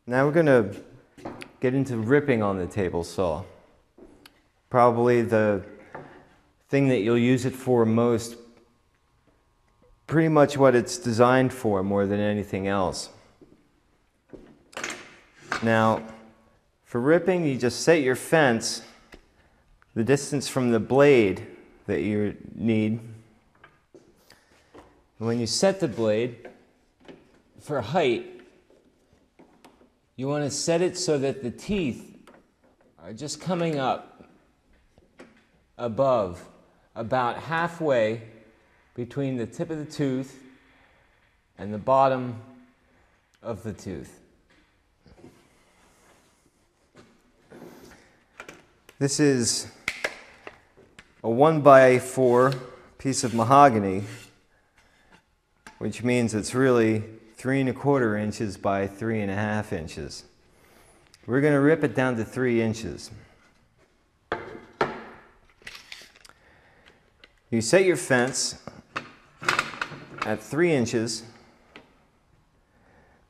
Now we're going to get into ripping on the table saw. Probably the thing that you'll use it for most, pretty much what it's designed for more than anything else. Now, for ripping, you just set your fence, the distance from the blade that you need. And when you set the blade for height, you want to set it so that the teeth are just coming up above, about halfway between the tip of the tooth and the bottom of the tooth. This is a 1x4 piece of mahogany, which means it's really 3¼ inches by 3½ inches. We're going to rip it down to 3 inches. You set your fence at 3 inches,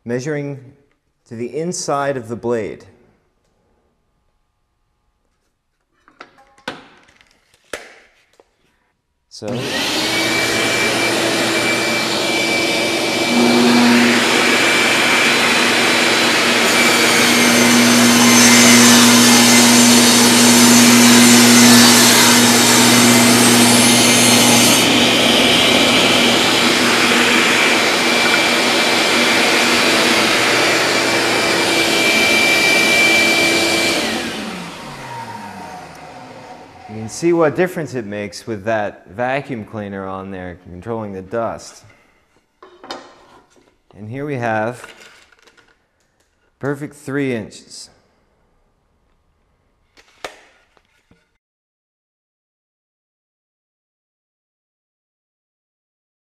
measuring to the inside of the blade. So, you can see what difference it makes with that vacuum cleaner on there controlling the dust. And here we have perfect 3 inches.